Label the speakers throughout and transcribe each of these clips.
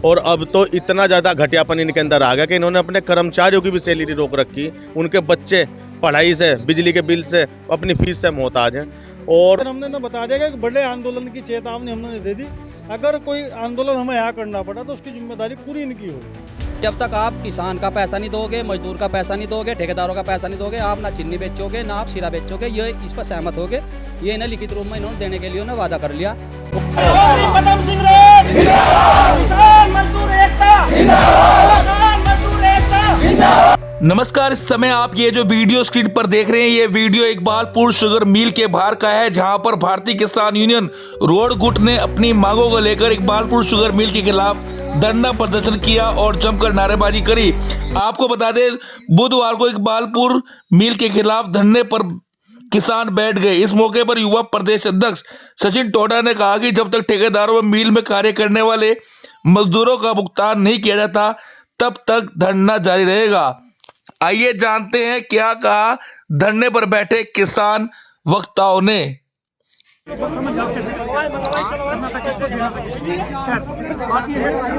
Speaker 1: और अब तो इतना ज़्यादा घटियापन इनके अंदर आ गया कि इन्होंने अपने कर्मचारियों की भी सैलरी रोक रखी। उनके बच्चे पढ़ाई से, बिजली के बिल से, अपनी फीस से मोहताज हैं। और
Speaker 2: हमने ना बता दिया कि बड़े आंदोलन की चेतावनी हमने दे दी। अगर कोई आंदोलन हमें यहाँ करना पड़ा तो उसकी जिम्मेदारी पूरी इनकी होगी।
Speaker 3: जब तक आप किसान का पैसा नहीं दोगे, मजदूर का पैसा नहीं दोगे, ठेकेदारों का पैसा नहीं दोगे, आप ना चीनी बेचोगे, ना आप शीरा बेचोगे, ये इस पर सहमत होगे। ये ना लिखित रूप में इन्होंने देने के लिए उन्होंने वादा कर लिया।
Speaker 4: नमस्कार, इस समय आप ये जो वीडियो स्क्रीन पर देख रहे हैं, ये वीडियो इकबालपुर शुगर मिल के बाहर का है, जहां पर भारतीय किसान यूनियन रोड गुट ने अपनी मांगों को लेकर इकबालपुर शुगर मिल के खिलाफ धरना प्रदर्शन किया और जमकर नारेबाजी करी। आपको बता दें, बुधवार को इकबालपुर मिल के खिलाफ धरने पर किसान बैठ गए। इस मौके पर युवा प्रदेश अध्यक्ष सचिन टोडा ने कहा कि जब तक ठेकेदारों व मिल में कार्य करने वाले मजदूरों का भुगतान नहीं किया जाता, तब तक धरना जारी रहेगा। आइए जानते हैं क्या कहा धरने पर बैठे किसान वक्ताओं ने।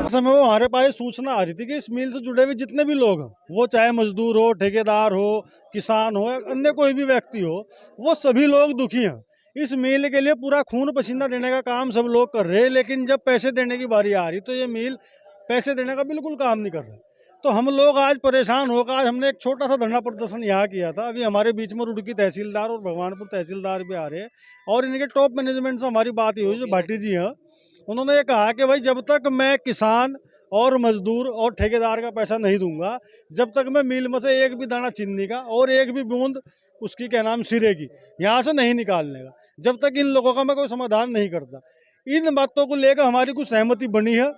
Speaker 2: समय वो हमारे पास सूचना आ रही थी कि इस मिल से जुड़े हुए जितने भी लोग हैं, वो चाहे मजदूर हो, ठेकेदार हो, किसान हो या अन्य कोई भी व्यक्ति हो, वो सभी लोग दुखी हैं। इस मिल के लिए पूरा खून पसीना देने का काम सब लोग कर रहे हैं, लेकिन जब पैसे देने की बारी आ रही तो ये मिल पैसे देने का बिल्कुल काम नहीं कर रहा। तो हम लोग आज परेशान होकर आज हमने एक छोटा सा धरना प्रदर्शन यहाँ किया था। अभी हमारे बीच में रुड़की तहसीलदार और भगवानपुर तहसीलदार भी आ रहे हैं और इनके टॉप मैनेजमेंट से हमारी बात हुई, जो भाटी जी हैं, उन्होंने ये कहा कि भाई जब तक मैं किसान और मजदूर और ठेकेदार का पैसा नहीं दूंगा, जब तक मैं मिल में से एक भी दाना चीनी का और एक भी बूंद उसकी क्या नाम सिरे की यहाँ से नहीं निकालने का, जब तक इन लोगों का मैं कोई समाधान नहीं करता। इन बातों को लेकर हमारी कुछ सहमति बनी है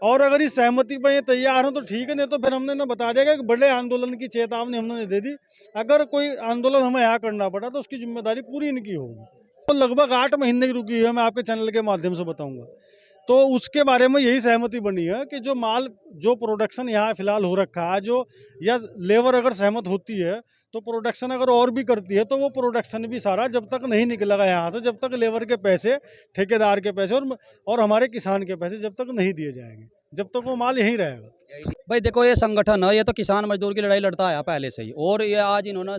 Speaker 2: और अगर इस सहमति पर ये तैयार हो तो ठीक है, नहीं तो फिर हमने ना बता दिया कि बड़े आंदोलन की चेतावनी हमने दे दी। अगर कोई आंदोलन हमें यहाँ करना पड़ा तो उसकी जिम्मेदारी पूरी इनकी होगी। तो लगभग 8 महीने की रुकी है, मैं आपके चैनल के माध्यम से बताऊंगा। तो उसके बारे में यही सहमति बनी है कि जो माल जो प्रोडक्शन यहाँ फिलहाल हो रखा है, जो या लेबर अगर सहमत होती है तो प्रोडक्शन अगर और भी करती है तो वो प्रोडक्शन भी सारा जब तक नहीं निकलेगा यहाँ से, जब तक लेबर के पैसे, ठेकेदार के पैसे और हमारे किसान के पैसे जब तक नहीं दिए जाएंगे, जब तक वो माल यहीं रहेगा।
Speaker 3: भाई देखो, ये संगठन है, ये तो किसान मजदूर की लड़ाई लड़ता आया पहले से ही, और ये आज इन्होंने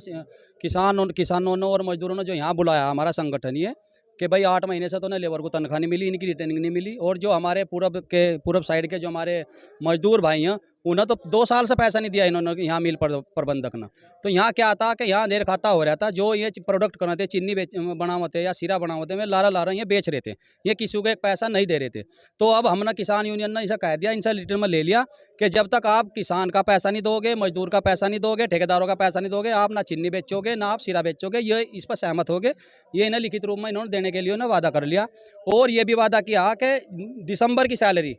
Speaker 3: किसानों ने और मजदूरों ने जो यहाँ बुलाया हमारा संगठन ये कि भाई 8 महीने से तो उन्हें लेबर को तनख्वाह नहीं मिली, इनकी रिटर्निंग नहीं मिली, और जो हमारे पूर्व साइड के जो हमारे मजदूर भाई हैं उन्हें तो 2 साल से पैसा नहीं दिया इन्होंने यहाँ मिल प्रबंधक ने। तो यहाँ क्या था कि यहाँ देर खाता हो रहा था, जो ये प्रोडक्ट बनाते, चीनी बनाते या सीरा बनाते में लारा ये बेच रहे थे, ये किसी को एक पैसा नहीं दे रहे थे। तो अब हमने किसान यूनियन ने इसे कह दिया, इनसे रिटर्न में ले लिया कि जब तक आप किसान का पैसा नहीं दोगे, मजदूर का पैसा नहीं दोगे, ठेकेदारों का पैसा नहीं दोगे, आप ना चीनी बेचोगे, ना आप सीरा बेचोगे, ये इस पर सहमत होगे। ये इन्हें लिखित रूप में इन्होंने देने के लिए उन्होंने वादा कर लिया। और ये भी वादा किया कि दिसंबर की सैलरी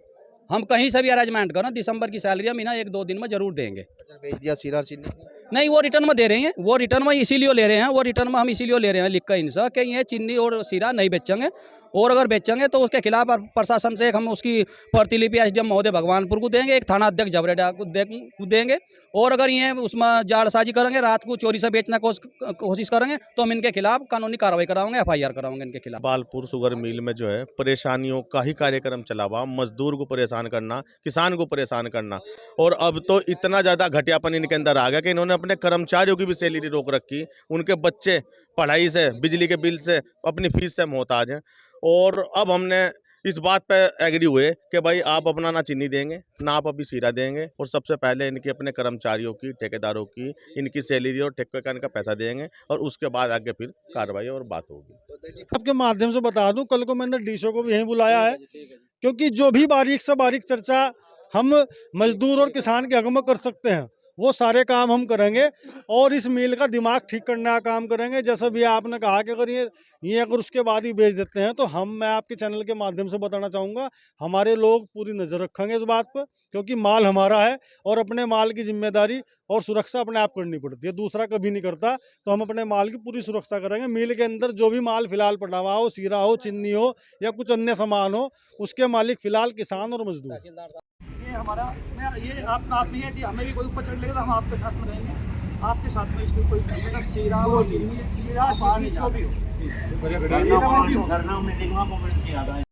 Speaker 3: हम कहीं से भी अरेंजमेंट करो, दिसंबर की सैलरी हम इन्हें 1-2 दिन में जरूर देंगे।
Speaker 5: भेज दिया सीरा चीनी
Speaker 3: नहीं, वो रिटर्न में दे रहे हैं, वो रिटर्न में इसीलिए ले रहे हैं, वो रिटर्न में हम इसीलिए ले रहे हैं लिख कर इनसे कि ये चीनी और सीरा नहीं बेचेंगे, और अगर बेचेंगे तो उसके खिलाफ प्रशासन से हम उसकी प्रतिलिपि एसडीएम महोदय भगवानपुर को देंगे, एक थाना अध्यक्ष जबरेडा को देंगे, और अगर ये उसमें जालसाजी करेंगे, रात को चोरी से बेचने की कोशिश करेंगे तो हम इनके खिलाफ कानूनी कार्रवाई कराएंगे, FIR कराएंगे इनके खिलाफ।
Speaker 1: इकबालपुर शुगर मिल में जो है परेशानियों का ही कार्यक्रम चला हुआ, मजदूर को परेशान करना, किसान को परेशान करना। और अब तो इतना ज़्यादा घटियापन इनके अंदर आ गया कि इन्होंने अपने कर्मचारियों की भी सैलरी रोक रखी। उनके बच्चे पढ़ाई से, बिजली के बिल से, अपनी फीस से मोहताज हैं। और अब हमने इस बात पे एग्री हुए कि भाई आप अपना ना चीनी देंगे, ना आप अभी सीरा देंगे, और सबसे पहले इनकी अपने कर्मचारियों की, ठेकेदारों की, इनकी सैलरी और ठेकेदार का पैसा देंगे, और उसके बाद आगे फिर कार्रवाई और बात होगी।
Speaker 2: आपके माध्यम से बता दूं, कल को मैंने डीसो को भी यहीं बुलाया है, क्योंकि जो भी बारीक से बारीक चर्चा हम मजदूर और किसान के हक में कर सकते हैं वो सारे काम हम करेंगे, और इस मिल का दिमाग ठीक करने का काम करेंगे। जैसा भी आपने कहा कि अगर ये अगर उसके बाद ही बेच देते हैं तो मैं आपके चैनल के माध्यम से बताना चाहूँगा, हमारे लोग पूरी नज़र रखेंगे इस बात पर, क्योंकि माल हमारा है और अपने माल की जिम्मेदारी और सुरक्षा अपने आप करनी पड़ती है, दूसरा कभी नहीं करता। तो हम अपने माल की पूरी सुरक्षा करेंगे। मिल के अंदर जो भी माल फिलहाल पड़ा हुआ हो, सीरा हो, चीनी हो या कुछ अन्य सामान हो, उसके मालिक फिलहाल किसान और मजदूर।
Speaker 6: हमारा ये आप नहीं है कि हमें भी कोई ऊपर चढ़ लेगा तो हम आपके साथ में रहेंगे, आपके साथ में इसमें कोई सीरा हो, सीरा जो भी हो।